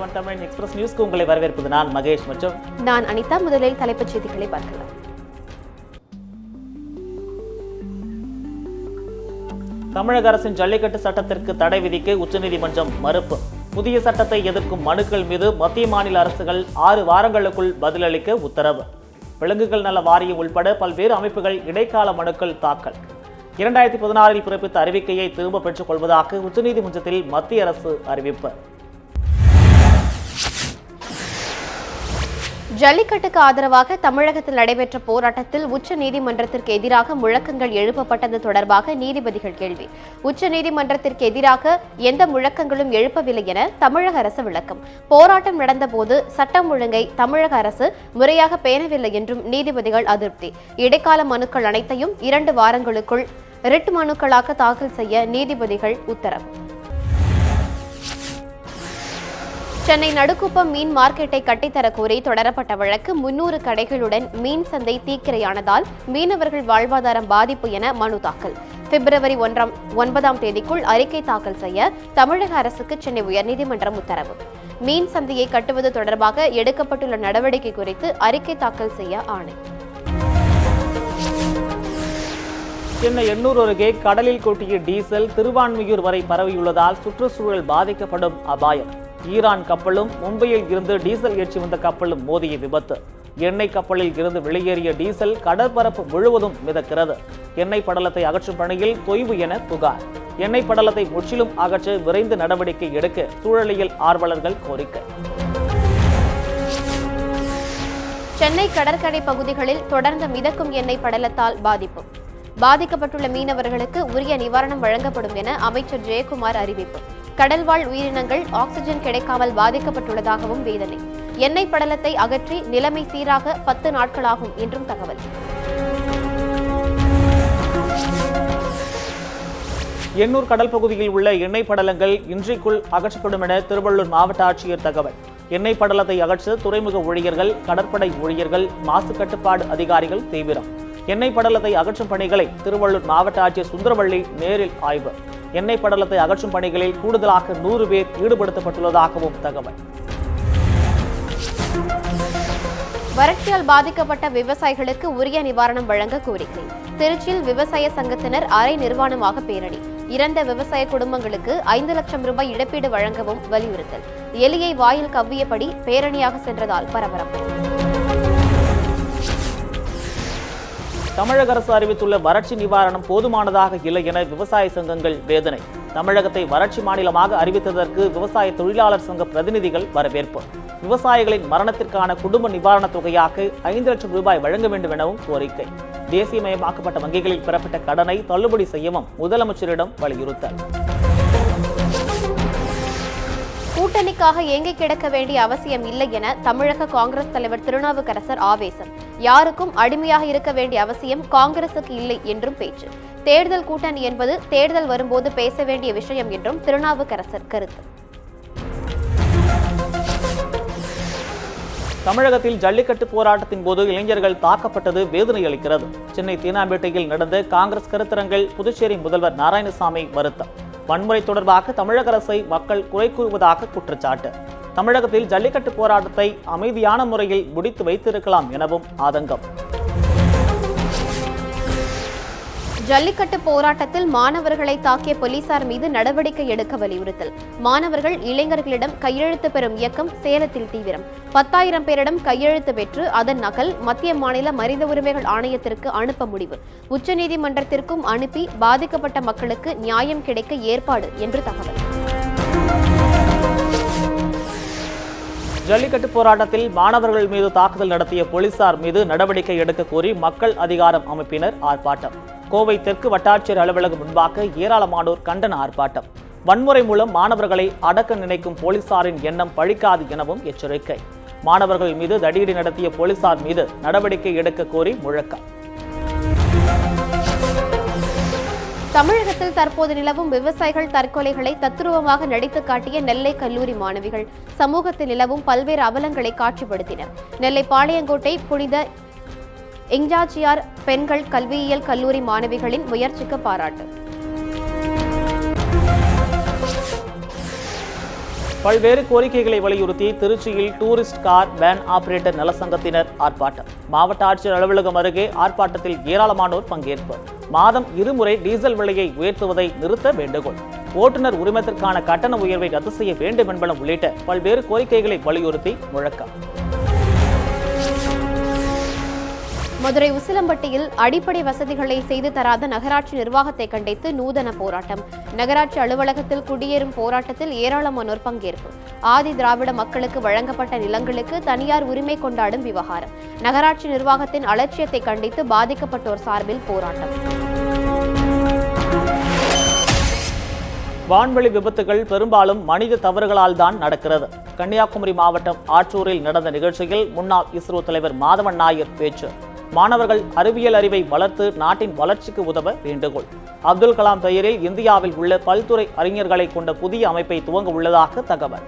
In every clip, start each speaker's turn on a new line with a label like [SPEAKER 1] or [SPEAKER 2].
[SPEAKER 1] 7 Tamil express நியூஸ்க்கு உங்களை வரவேற்பது நான் மகேஷ் மற்றும்
[SPEAKER 2] நான் அனிதா. முதலில் தலைப்புச் செய்திகளை பார்க்கலாம்.
[SPEAKER 1] தமிழக அரசின் ஜல்லிக்கட்டு சட்டத்திற்கு தடை விதிக்க உச்சநீதிமன்றம் மறுப்பு. புதிய சட்டத்தை எதிர்க்கும் மனுக்கள் மீது மத்திய மாநில அரசுகள் 6 வாரங்களுக்குள் பதிலளிக்க உத்தரவு. விலங்குகள் நல வாரியம் உள்பட பல்வேறு அமைப்புகள் இடைக்கால மனுக்கள் தாக்கல். 2016 பிறப்பித்த அறிவிக்கையை திரும்ப பெற்றுக் கொள்வதாக உச்சநீதிமன்றத்தில் மத்திய அரசு அறிவிப்பு.
[SPEAKER 2] ஜல்லிக்கட்டுக்கு ஆதரவாக தமிழகத்தில் நடைபெற்ற போராட்டத்தில் உச்ச நீதிமன்றத்திற்கு எதிராக முழக்கங்கள் எழுப்பப்பட்டது தொடர்பாக நீதிபதிகள் கேள்வி. உச்ச நீதிமன்றத்திற்கு எதிராக எந்த முழக்கங்களும் எழுப்பவில்லை என தமிழக அரசு விளக்கம். போராட்டம் நடந்தபோது சட்டம் ஒழுங்கை தமிழக அரசு முறையாக பேணவில்லை என்றும் நீதிபதிகள் அதிருப்தி. இடைக்கால மனுக்கள் அனைத்தையும் 2 வாரங்களுக்குள் ரிட் மனுக்களாக தாக்கல் செய்ய நீதிபதிகள் உத்தரவு. சென்னை நடுக்குப்பம் மீன் மார்க்கெட்டை கட்டித்தரக் கோரி தொடரப்பட்ட வழக்கு 300 கடைகளுடன் மீன் சந்தை தீக்கிரையானதால் மீனவர்கள் வாழ்வாதாரம் பாதிப்பு என மனு தாக்கல். பிப்ரவரி 9ஆம் தேதிக்குள் அறிக்கை தாக்கல் செய்ய தமிழக அரசுக்கு சென்னை உயர்நீதிமன்றம் உத்தரவு. மீன் சந்தையை கட்டுவது தொடர்பாக எடுக்கப்பட்டுள்ள நடவடிக்கை குறித்து அறிக்கை தாக்கல் செய்ய ஆணை.
[SPEAKER 1] சென்னை எண்ணூர் அருகே கடலில் கொட்டிய டீசல் திருவான்மியூர் வரை பரவியுள்ளதால் சுற்றுச்சூழல் பாதிக்கப்படும் அபாயம். ஈரான் கப்பலும் மும்பையில் இருந்து டீசல் ஏற்றி வந்த கப்பலும் மோதிய விபத்து. எண்ணெய் கப்பலில் இருந்து வெளியேறிய டீசல் கடற்பரப்பு முழுவதும் மிதக்கிறது. எண்ணெய் படலத்தை அகற்றும் பணியில் தொய்வு என புகார். எண்ணெய் படலத்தை முற்றிலும் அகற்ற விரைந்து நடவடிக்கை எடுக்க சூழலியல் ஆர்வலர்கள் கோரிக்கை.
[SPEAKER 2] சென்னை கடற்கரை பகுதிகளில் தொடர்ந்து மிதக்கும் எண்ணெய் படலத்தால் பாதிப்பு. பாதிக்கப்பட்டுள்ள மீனவர்களுக்கு உரிய நிவாரணம் வழங்கப்படும் என அமைச்சர் ஜெயக்குமார் அறிவிப்பு. கடல்வாழ் உயிரினங்கள் ஆக்சிஜன் கிடைக்காமல் பாதிக்கப்பட்டுள்ளதாகவும் வேதனை. எண்ணெய் படலத்தை அகற்றி நிலைமை சீராக 10 நாட்களாகும் என்றும் தகவல்.
[SPEAKER 1] எண்ணூர் கடல் பகுதியில் உள்ள எண்ணெய் படலங்கள் இன்றைக்குள் அகற்றப்படும் என திருவள்ளூர் மாவட்ட ஆட்சியர் தகவல். எண்ணெய் படலத்தை அகற்ற துறைமுக ஊழியர்கள், கடற்படை ஊழியர்கள், மாசு கட்டுப்பாடு அதிகாரிகள் தீவிரம். எண்ணெய் படலத்தை அகற்றும் பணிகளை திருவள்ளூர் மாவட்ட ஆட்சியர் சுந்தரவள்ளி நேரில் ஆய்வு. எண்ணெய் படலத்தை அகற்றும் பணிகளில் கூடுதலாக 100 பேர் ஈடுபடுத்தப்பட்டுள்ளதாகவும் தகவல்.
[SPEAKER 2] வறட்சியால் பாதிக்கப்பட்ட விவசாயிகளுக்கு உரிய நிவாரணம் வழங்க கோரிக்கை. திருச்சியில் விவசாய சங்கத்தினர் அரை நிர்வாணமாக பேரணி. இறந்த விவசாய குடும்பங்களுக்கு 5 லட்சம் ரூபாய் இழப்பீடு வழங்கவும் வலியுறுத்தல். எலியை வாயில் கவ்வியபடி பேரணியாக சென்றதால் பரபரப்பு.
[SPEAKER 1] தமிழக அரசு அறிவித்துள்ள வறட்சி நிவாரணம் போதுமானதாக இல்லை என விவசாய சங்கங்கள் வேதனை. தமிழகத்தை வறட்சி மாநிலமாக அறிவித்ததற்கு விவசாய தொழிலாளர் சங்க பிரதிநிதிகள் வரவேற்பு. விவசாயிகளின் மரணத்திற்கான குடும்ப நிவாரணத் தொகையாக 5 லட்சம் ரூபாய் வழங்க வேண்டும் எனவும் கோரிக்கை. தேசியமயமாக்கப்பட்ட வங்கிகளில் பெறப்பட்ட கடனை தள்ளுபடி செய்யவும் முதலமைச்சரிடம் வலியுறுத்தல்.
[SPEAKER 2] கூட்டணிக்காக ஏங்கி கிடக்க வேண்டிய அவசியம் இல்லை என தமிழக காங்கிரஸ் தலைவர் திருநாவுக்கரசர் ஆவேசம். யாருக்கும் அடிமையாக இருக்க வேண்டிய அவசியம் காங்கிரசுக்கு இல்லை என்றும் பேச்சு. தேர்தல் கூட்டணி என்பது தேர்தல் வரும்போது பேச வேண்டிய விஷயம் என்றும் திருநாவுக்கரசர் கருத்து.
[SPEAKER 1] தமிழகத்தில் ஜல்லிக்கட்டு போராட்டத்தின் போது இளைஞர்கள் தாக்கப்பட்டது வேதனை அளிக்கிறது. சென்னை தீனாம்பேட்டையில் நடந்த காங்கிரஸ் கருத்தரங்கில் புதுச்சேரி முதல்வர் நாராயணசாமி வருத்தம். வன்முறை தொடர்பாக தமிழக அரசை மக்கள் குறை கூறுவதாக குற்றச்சாட்டு. தமிழகத்தில் ஜல்லிக்கட்டு போராட்டத்தை அமைதியான முறையில் முடித்து வைத்திருக்கலாம் எனவும் ஆதங்கம்.
[SPEAKER 2] ஜல்லிக்கட்டு போராட்டத்தில் மாணவர்களை தாக்கிய போலீசார் மீது நடவடிக்கை எடுக்க வலியுறுத்தல். மாணவர்கள் இளைஞர்களிடம் கையெழுத்து பெறும் இயக்கம் சேலத்தில் தீவிரம். 10,000 பேரிடம் கையெழுத்து பெற்று அதன் நகல் மத்திய மாநில மனித உரிமைகள் ஆணையத்திற்கு அனுப்ப முடிவு. உச்சநீதிமன்றத்திற்கும் அனுப்பி பாதிக்கப்பட்ட மக்களுக்கு நியாயம் கிடைக்க ஏற்பாடு என்று தகவல்.
[SPEAKER 1] ஜல்லிக்கட்டு போராட்டத்தில் மாணவர்கள் மீது தாக்குதல் நடத்திய போலீசார் மீது நடவடிக்கை எடுக்க கோரி மக்கள் அதிகாரம் அமைப்பினர் ஆர்ப்பாட்டம். கோவை தெற்கு வட்டாட்சியர் அலுவலகம் முன்பாக ஏராளமானோர் கண்டன ஆர்ப்பாட்டம். வன்முறை மூலம் மாணவர்களை அடக்க நினைக்கும் போலீசாரின் எண்ணம் பழிக்காது எனவும் எச்சரிக்கை. மாணவர்கள் மீது தடியடி நடத்திய போலீசார் மீது நடவடிக்கை எடுக்க கோரி முழக்கம்.
[SPEAKER 2] தமிழகத்தில் தற்போது நிலவும் விவசாயிகள் தற்கொலைகளை தத்துருவமாக நடித்து காட்டிய நெல்லை கல்லூரி மாணவிகள் சமூகத்தில் நிலவும் பல்வேறு அவலங்களை காட்சிப்படுத்தினர். நெல்லை பாளையங்கோட்டை புனித எங்ஜாச்சியார் பெண்கள் கல்வியியல் கல்லூரி மாணவிகளின் முயற்சிக்கு பாராட்டு.
[SPEAKER 1] பல்வேறு கோரிக்கைகளை வலியுறுத்தி திருச்சியில் டூரிஸ்ட் கார் வேன் ஆபரேட்டர் நலசங்கத்தினர் ஆர்ப்பாட்டம். மாவட்ட ஆட்சியர் அலுவலகம் அருகே ஆர்ப்பாட்டத்தில் ஏராளமானோர் பங்கேற்பு. மாதம் இருமுறை டீசல் விலையை உயர்த்துவதை நிறுத்த வேண்டுகோள். ஓட்டுநர் உரிமத்திற்கான கட்டண உயர்வை ரத்து செய்ய வேண்டும் என்பன உள்ளிட்ட பல்வேறு கோரிக்கைகளை வலியுறுத்தி முழக்கம்.
[SPEAKER 2] மதுரை உசிலம்பட்டியில் அடிப்படை வசதிகளை செய்து தராத நகராட்சி நிர்வாகத்தை கண்டித்து நூதன போராட்டம். நகராட்சி அலுவலகத்தில் குடியேறும் போராட்டத்தில் ஏராளமானோர் பங்கேற்பு. ஆதி திராவிட மக்களுக்கு வழங்கப்பட்ட நிலங்களுக்கு தனியார் உரிமை கொண்டாடும் விவகாரம். நகராட்சி நிர்வாகத்தின் அலட்சியத்தை கண்டித்து பாதிக்கப்பட்டோர் சார்பில் போராட்டம்.
[SPEAKER 1] வான்வெளி விபத்துகள் பெரும்பாலும் மனித தவறுகளால் தான் நடக்கிறது. கன்னியாகுமரி மாவட்டம் ஆற்றூரில் நடந்த நிகழ்ச்சியில் முன்னாள் இஸ்ரோ தலைவர் மாதவன் நாயர் பேச்சு. மாணவர்கள் அறிவியல் அறிவை வளர்த்து நாட்டின் வளர்ச்சிக்கு உதவ வேண்டுகோள். அப்துல் கலாம் பெயரில் இந்தியாவில் உள்ள பல்துறை அறிஞர்களை கொண்ட புதிய அமைப்பை துவங்க உள்ளதாக தகவல்.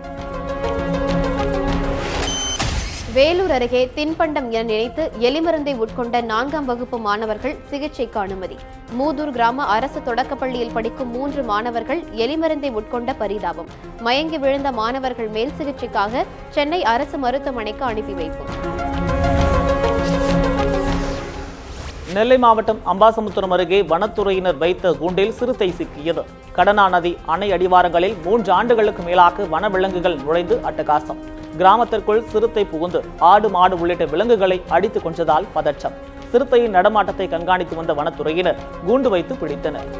[SPEAKER 2] வேலூர் அருகே தின்பண்டம் என நினைத்து எலிமருந்தை உட்கொண்ட 4ஆம் வகுப்பு மாணவர்கள் சிகிச்சைக்கு அனுமதி. மூதூர் கிராம அரசு தொடக்கப்பள்ளியில் படிக்கும் 3 மாணவர்கள் எலிமருந்தை உட்கொண்ட பரிதாபம். மயங்கி விழுந்த மாணவர்கள் மேல் சிகிச்சைக்காக சென்னை அரசு மருத்துவமனைக்கு அனுப்பி வைப்பு.
[SPEAKER 1] நெல்லை மாவட்டம் அம்பாசமுத்திரம் அருகே வனத்துறையினர் வைத்த கூண்டில் சிறுத்தை சிக்கியது. கடனா நதி அணை அடிவாரங்களில் 3 ஆண்டுகளுக்கு மேலாக வனவிலங்குகள் நுழைந்து அட்டகாசம். கிராமத்திற்குள் சிறுத்தை புகுந்து ஆடு மாடு உள்ளிட்ட விலங்குகளை அடித்துக் கொன்றதால் பதற்றம். சிறுத்தையின் நடமாட்டத்தை கண்காணித்து வந்த வனத்துறையினர் கூண்டு வைத்து பிடித்தனர்.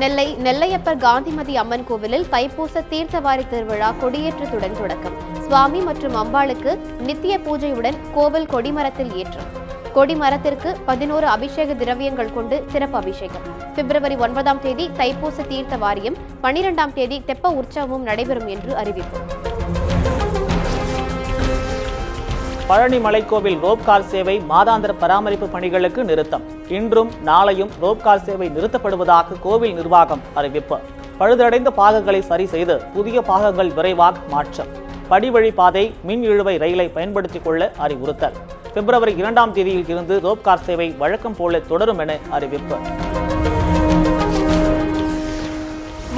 [SPEAKER 2] நெல்லை நெல்லையப்பர் காந்திமதி அம்மன் கோவிலில் தைப்பூச தீர்த்தவாரி திருவிழா கொடியேற்றத்துடன் தொடக்கம். சுவாமி மற்றும் அம்பாளுக்கு நித்திய பூஜையுடன் கோவில் கொடிமரத்தில் ஏற்றம். கொடிமரத்திற்கு 11 அபிஷேக திரவியங்கள் கொண்டு சிறப்பு அபிஷேகம். பிப்ரவரி 9ஆம் தேதி தைப்பூச தீர்த்த வாரியம், 12ஆம் தேதி தெப்ப உற்சவமும் நடைபெறும் என்று அறிவிப்பு.
[SPEAKER 1] பழனி மலைக்கோவில் ரோப்கார் சேவை மாதாந்திர பராமரிப்பு பணிகளுக்கு நிறுத்தம். இன்றும் நாளையும் ரோப்கார் சேவை நிறுத்தப்படுவதாக கோவில் நிர்வாகம் அறிவிப்பு. பழுதடைந்த பாகங்களை சரி செய்து புதிய பாகங்கள் விரைவாக மாற்றம். படிவழி பாதை மின் இழுவை ரயிலை பயன்படுத்திக் கொள்ள அறிவுறுத்தல். பிப்ரவரி 2ஆம் தேதியில் இருந்து ரோப்கார் சேவை வழக்கம் போல தொடரும் என அறிவிப்பு.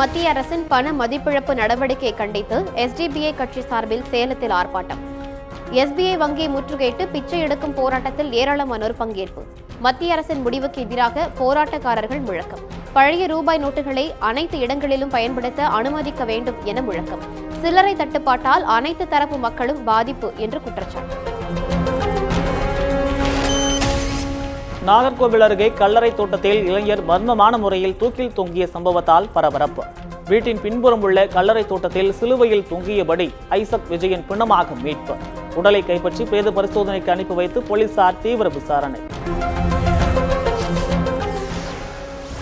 [SPEAKER 2] மத்திய அரசின் பண மதிப்பிழப்பு நடவடிக்கையை கண்டித்து SDPI கட்சி சார்பில் சேலத்தில் ஆர்ப்பாட்டம். SBI வங்கியை முற்றுகையிட்டு பிச்சை எடுக்கும் போராட்டத்தில் ஏராளமானோர் பங்கேற்பு. மத்திய அரசின் முடிவுக்கு எதிராக போராட்டக்காரர்கள் முழக்கம். பழைய ரூபாய் நோட்டுகளை அனைத்து இடங்களிலும் பயன்படுத்த அனுமதிக்க வேண்டும் என முழக்கம். சில்லறை தட்டுப்பாட்டால் அனைத்து தரப்பு மக்களும் பாதிப்பு என்று குற்றச்சாட்டு.
[SPEAKER 1] நாகர்கோவில் அருகே கல்லறை தோட்டத்தில் இளைஞர் மர்மமான முறையில் தூக்கில் தொங்கிய சம்பவத்தால் பரபரப்பு. வீட்டின் பின்புறம் உள்ள கல்லறை தோட்டத்தில் சிலுவையில் தொங்கியபடி ஐசக் விஜயன் பிணமாக மீட்பு. உடலை கைப்பற்றி பிரேத பரிசோதனைக்கு அனுப்பி வைத்து போலீசார் தீவிர விசாரணை.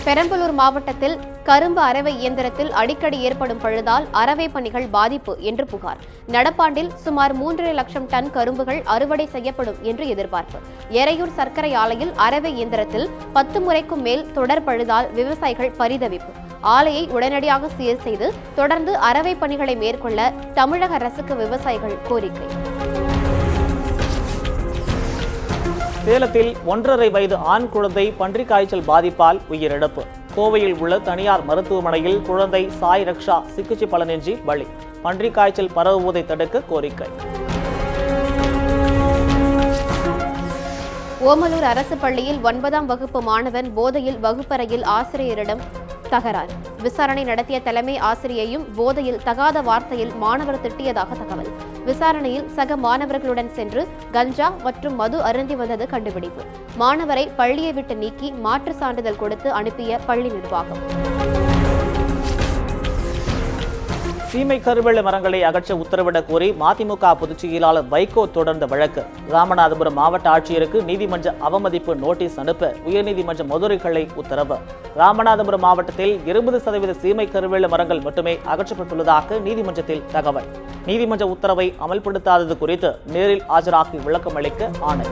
[SPEAKER 2] பெரம்பலூர் மாவட்டத்தில் கரும்பு அரவை இயந்திரத்தில் அடிக்கடி ஏற்படும் பழுதால் அரவை பணிகள் பாதிப்பு என்று புகார். நடப்பாண்டில் சுமார் 3.5 லட்சம் டன் கரும்புகள் அறுவடை செய்யப்படும் என்று எதிர்பார்ப்பு. எரையூர் சர்க்கரை ஆலையில் அரவை இயந்திரத்தில் 10 முறைக்கும் மேல் தொடர் பழுதால் விவசாயிகள் பரிதவிப்பு. ஆலையை உடனடியாக சீர் செய்து தொடர்ந்து அரவை பணிகளை மேற்கொள்ள தமிழக அரசுக்கு விவசாயிகள் கோரிக்கை.
[SPEAKER 1] சேலத்தில் 1.5 வயது ஆண் குழந்தை பன்றிக் காய்ச்சல் பாதிப்பால் உயிரிழப்பு. கோவையில் உள்ள தனியார் மருத்துவமனையில் குழந்தை சாய் ரக்ஷா சிகிச்சை பலனின்றி பலி. பன்றிக் காய்ச்சல் பரவுவதை தடுக்க கோரிக்கை.
[SPEAKER 2] ஓமலூர் அரசு பள்ளியில் 9ஆம் வகுப்பு மாணவன் போதையில் வகுப்பறையில் ஆசிரியரிடம் தகராறு. விசாரணை நடத்திய தலைமை ஆசிரியையும் போதையில் தகாத வார்த்தையில் மாணவர் திட்டியதாக தகவல். விசாரணையில் சக மாணவர்களுடன் சென்று கஞ்சா மற்றும் மது அருந்தி வந்தது கண்டுபிடிப்பு. மாணவரை பள்ளியை விட்டு நீக்கி மாற்று சான்றிதழ் கொடுத்து அனுப்பிய பள்ளி நிர்வாகம்.
[SPEAKER 1] சீமை கருவேல மரங்களை அகற்ற உத்தரவிடக் கோரி மதிமுக பொதுச் செயலாளர் வைகோ தொடர்ந்த வழக்கு. ராமநாதபுரம் மாவட்ட ஆட்சியருக்கு நீதிமன்ற அவமதிப்பு நோட்டீஸ் அனுப்ப உயர்நீதிமன்ற மதுரை கிளை உத்தரவு. ராமநாதபுரம் மாவட்டத்தில் 20% சீமை கருவேல மரங்கள் மட்டுமே அகற்றப்பட்டுள்ளதாக நீதிமன்றத்தில் தகவல். நீதிமன்ற உத்தரவை அமல்படுத்தாதது குறித்து நேரில் ஆஜராகி விளக்கம் அளிக்க ஆணை.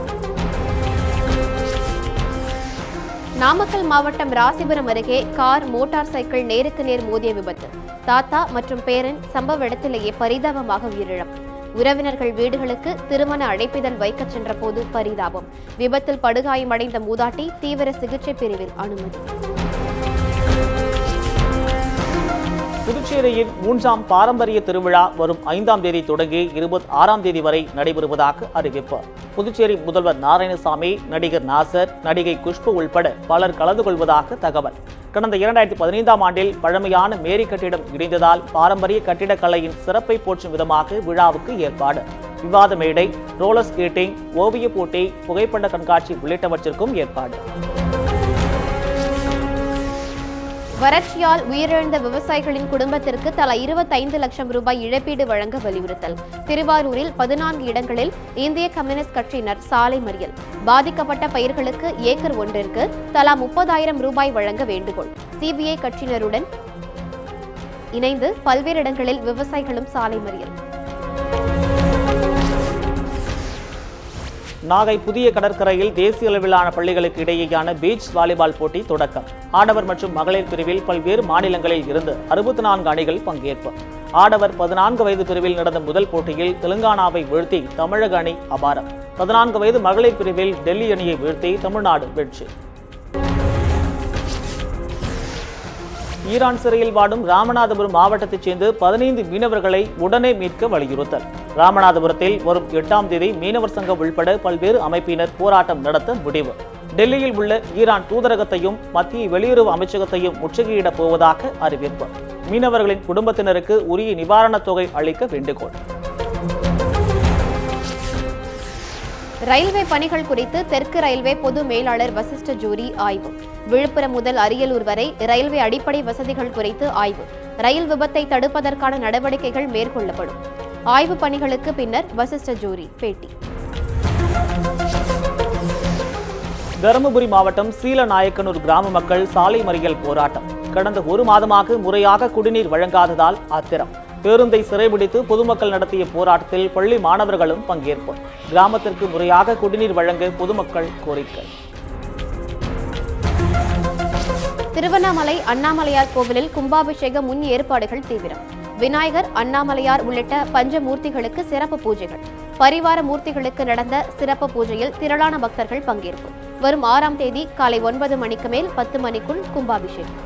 [SPEAKER 2] நாமக்கல் மாவட்டம் ராசிபுரம் அருகே கார் மோட்டார் சைக்கிள் நேருக்கு நேர் மோதிய விபத்து. தாத்தா மற்றும் பேரன் சம்பவ இடத்திலேயே பரிதாபமாக உயிரிழப்பு. உறவினர்கள் வீடுகளுக்கு திருமண அழைப்பிதழ் வைக்க சென்ற போது பரிதாபம். விபத்தில் படுகாயமடைந்த மூதாட்டி தீவிர சிகிச்சை பிரிவில் அனுமதி.
[SPEAKER 1] புதுச்சேரியின் 3ஆம் பாரம்பரிய திருவிழா வரும் 5ஆம் தேதி தொடங்கி 26ஆம் தேதி வரை நடைபெறுவதாக அறிவிப்பு. புதுச்சேரி முதல்வர் நாராயணசாமி, நடிகர் நாசர், நடிகை குஷ்பு உள்பட பலர் கலந்து கொள்வதாக தகவல். கடந்த 2015ஆம் ஆண்டில் பழமையான மேரி கட்டிடம் இடிந்ததால் பாரம்பரிய கட்டிடக்கலையின் சிறப்பை போற்றும் விதமாக விழாவுக்கு ஏற்பாடு. விவாத மேடை, ரோலர் ஸ்கேட்டிங், ஓவிய போட்டி, புகைப்பட கண்காட்சி உள்ளிட்டவற்றிற்கும் ஏற்பாடு.
[SPEAKER 2] வறட்சியால் உயிரிழந்த விவசாயிகளின் குடும்பத்திற்கு தலா 25 லட்சம் ரூபாய் இழப்பீடு வழங்க வலியுறுத்தல். திருவாரூரில் 14 இடங்களில் இந்திய கம்யூனிஸ்ட் கட்சியினர் சாலை மறியல். பாதிக்கப்பட்ட பயிர்களுக்கு ஏக்கர் ஒன்றிற்கு தலா 30,000 ரூபாய் வழங்க வேண்டுகோள். சிபிஐ கட்சியினருடன் இணைந்து பல்வேறு இடங்களில் விவசாயிகளும் சாலை மறியல்.
[SPEAKER 1] நாகை புதிய கடற்கரையில் தேசிய அளவிலான பள்ளிகளுக்கு இடையேயான பீச் வாலிபால் போட்டி தொடக்கம். ஆடவர் மற்றும் மகளிர் பிரிவில் பல்வேறு மாநிலங்களில் இருந்து 64 அணிகள் பங்கேற்பு. ஆடவர் 14 வயது பிரிவில் நடந்த முதல் போட்டியில் தெலுங்கானாவை வீழ்த்தி தமிழக அணி அபாரம். 14 வயது மகளிர் பிரிவில் டெல்லி அணியை வீழ்த்தி தமிழ்நாடு வெற்றி. ஈரான் சிறையில் வாடும் ராமநாதபுரம் மாவட்டத்தைச் சேர்ந்த 15 மீனவர்களை உடனே மீட்க வலியுறுத்தல். ராமநாதபுரத்தில் வரும் 8ஆம் தேதி மீனவர் சங்கம் உள்பட பல்வேறு அமைப்பினர் போராட்டம் நடத்த முடிவு. டெல்லியில் உள்ள ஈரான் தூதரகத்தையும் மத்திய வெளியுறவு அமைச்சகத்தையும் முற்றுகையிடப் போவதாக அறிவிப்பு. மீனவர்களின் குடும்பத்தினருக்கு உரிய நிவாரணத் தொகை அளிக்க வேண்டுகோள்.
[SPEAKER 2] ரயில்வே பணிகள் குறித்து தெற்கு ரயில்வே பொது மேலாளர் வசிஷ்ட ஜூரி ஆய்வு. விழுப்புரம் முதல் அரியலூர் வரை ரயில்வே அடிப்படை வசதிகள் குறித்து ஆய்வு. ரயில் விபத்தை தடுப்பதற்கான நடவடிக்கைகள் மேற்கொள்ளப்படும். ஆய்வு பணிகளுக்கு பின்னர் வசிஷ்ட ஜூரி பேட்டி.
[SPEAKER 1] தருமபுரி மாவட்டம் சீலநாயக்கனூர் கிராம மக்கள் சாலை மறியல் போராட்டம். கடந்த 1 மாதமாக முறையாக குடிநீர் வழங்காததால் ஆத்திரம். பேருந்தை சிறைபிடித்து பொதுமக்கள் நடத்திய போராட்டத்தில் பள்ளி மாணவர்களும் பங்கேற்பு. கிராமத்திற்கு முறையாக குடிநீர் வழங்க பொதுமக்கள் கோரிக்கை.
[SPEAKER 2] திருவண்ணாமலை அண்ணாமலையார் கோவிலில் கும்பாபிஷேக முன் ஏற்பாடுகள் தீவிரம். விநாயகர், அண்ணாமலையார் உள்ளிட்ட பஞ்சமூர்த்திகளுக்கு சிறப்பு பூஜைகள். பரிவார மூர்த்திகளுக்கு நடந்த சிறப்பு பூஜையில் திரளான பக்தர்கள் பங்கேற்பு. வரும் 6ஆம் தேதி காலை 9 மணிக்கு மேல் 10 மணிக்குள் கும்பாபிஷேகம்.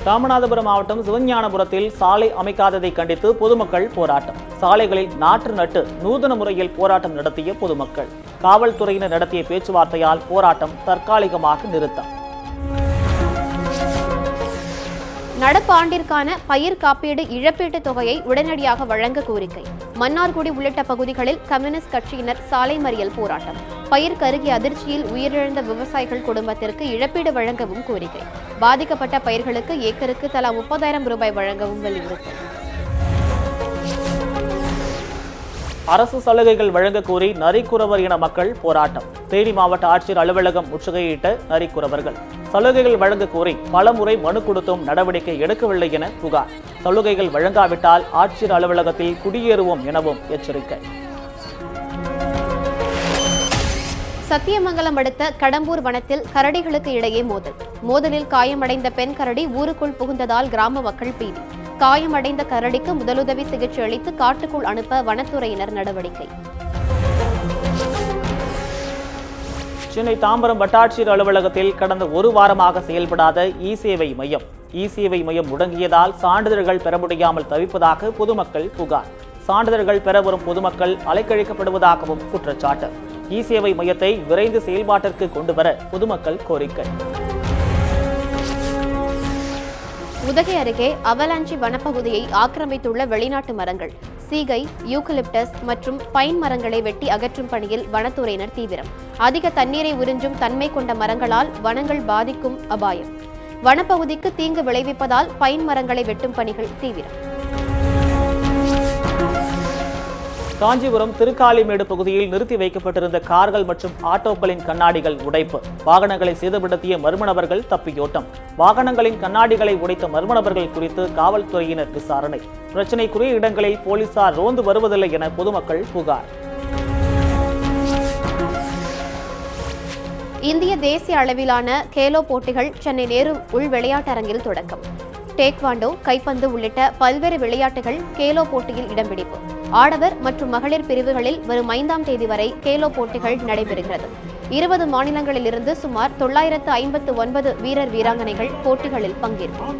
[SPEAKER 1] ராமநாதபுரம் மாவட்டம் சிவஞானபுரத்தில் சாலை அமைக்காததை கண்டித்து பொதுமக்கள் போராட்டம். சாலைகளில் நாற்று நட்டு நூதன முறையில் போராட்டம் நடத்திய பொதுமக்கள். காவல்துறையினர் நடத்திய பேச்சுவார்த்தையால் போராட்டம் தற்காலிகமாக நிறுத்தம்.
[SPEAKER 2] நடப்பு ஆண்டிற்கான பயிர் காப்பீடு இழப்பீட்டுத் தொகையை உடனடியாக வழங்க கோரிக்கை. மன்னார்குடி உள்ளிட்ட பகுதிகளில் கம்யூனிஸ்ட் கட்சியினர் சாலை மறியல் போராட்டம். பயிர் கருகி அதிர்ச்சியில் உயிரிழந்த விவசாயிகள் குடும்பத்திற்கு இழப்பீடு வழங்கவும் கோரிக்கை. பாதிக்கப்பட்ட பயிர்களுக்கு ஏக்கருக்கு தலா 30,000 ரூபாய் வழங்கவும் வலியுறுத்தல்.
[SPEAKER 1] அரசு சலுகைகள் வழங்க கோரி நரிக்குறவர் இன மக்கள் போராட்டம். தேனி மாவட்ட ஆட்சியர் அலுவலகம் முற்றுகையிட்ட நரிக்குறவர்கள். சலுகைகள் வழங்க கோரி பலமுறை மனு கொடுத்தும் நடவடிக்கை எடுக்கவில்லை என புகார். சலுகைகள் வழங்காவிட்டால் ஆட்சியர் அலுவலகத்தில் குடியேறுவோம் எனவும் எச்சரிக்கை.
[SPEAKER 2] சத்தியமங்கலம் அடுத்த கடம்பூர் வனத்தில் கரடிகளுக்கு இடையே மோதலில் காயமடைந்த பெண் கரடி ஊருக்குள் புகுந்ததால் கிராம மக்கள் பீதி. காயமடைந்த கரடிக்கு முதலுதவி சிகிச்சை அளித்து காட்டுக்குள் அனுப்ப வனத்துறையினர் நடவடிக்கை.
[SPEAKER 1] சென்னை தாம்பரம் வட்டாட்சியர் அலுவலகத்தில் கடந்த 1 வாரமாக செயல்படாத இ-சேவை மையம். இ-சேவை மையம் முடங்கியதால் சான்றிதழ்கள் பெற முடியாமல் தவிப்பதாக பொதுமக்கள் புகார். சான்றிதழ்கள் பெற வரும் பொதுமக்கள் அலைக்கழிக்கப்படுவதாகவும் குற்றச்சாட்டு. இ-சேவை மையத்தை விரைந்து செயல்பாட்டிற்கு கொண்டுவர பொதுமக்கள் கோரிக்கை.
[SPEAKER 2] உதகை அருகே அவலாஞ்சி வனப்பகுதியை ஆக்கிரமித்துள்ள வெளிநாட்டு மரங்கள், சீகை, யூக்கலிப்டஸ் மற்றும் பைன் மரங்களை வெட்டி அகற்றும் பணியில் வனத்துறையினர் தீவிரம். அதிக தண்ணீரை உறிஞ்சும் தன்மை கொண்ட மரங்களால் வனங்கள் பாதிக்கும் அபாயம். வனப்பகுதிக்கு தீங்கு விளைவிப்பதால் பைன் மரங்களை வெட்டும் பணிகள் தீவிரம்.
[SPEAKER 1] காஞ்சிபுரம் திருக்காலிமேடு பகுதியில் நிறுத்தி வைக்கப்பட்டிருந்த கார்கள் மற்றும் ஆட்டோக்களின் கண்ணாடிகள் உடைப்பு. வாகனங்களை சேதப்படுத்திய மர்ம நபர்கள் தப்பியோட்டம். வாகனங்களின் கண்ணாடிகளை உடைத்த மர்ம நபர்கள் குறித்து காவல்துறையினர் விசாரணை. பிரச்சினைக்குரிய இடங்களில் போலீசார் ரோந்து வருவதில்லை என பொதுமக்கள் புகார்.
[SPEAKER 2] இந்திய தேசிய அளவிலான கேலோ போட்டிகள் சென்னை நேரு உள் விளையாட்டரங்கில் தொடக்கம். டேக்வாண்டோ, கைப்பந்து உள்ளிட்ட பல்வேறு விளையாட்டுகள் கேலோ போட்டியில் இடம்பிடிப்பு. ஆடவர் மற்றும் மகளிர் பிரிவுகளில் வரும் 5ஆம் தேதி வரை கேலோ போட்டிகள் நடைபெறுகிறது. 20 மாநிலங்களிலிருந்து சுமார் 959 வீரர் வீராங்கனைகள் போட்டிகளில் பங்கேற்பர்.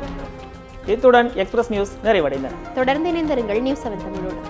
[SPEAKER 1] இத்துடன் எக்ஸ்பிரஸ் நியூஸ் நிறைவடைந்தது.
[SPEAKER 2] தொடர்ந்து இணைந்திருங்கள் நியூஸ் 7 தமிழோடு.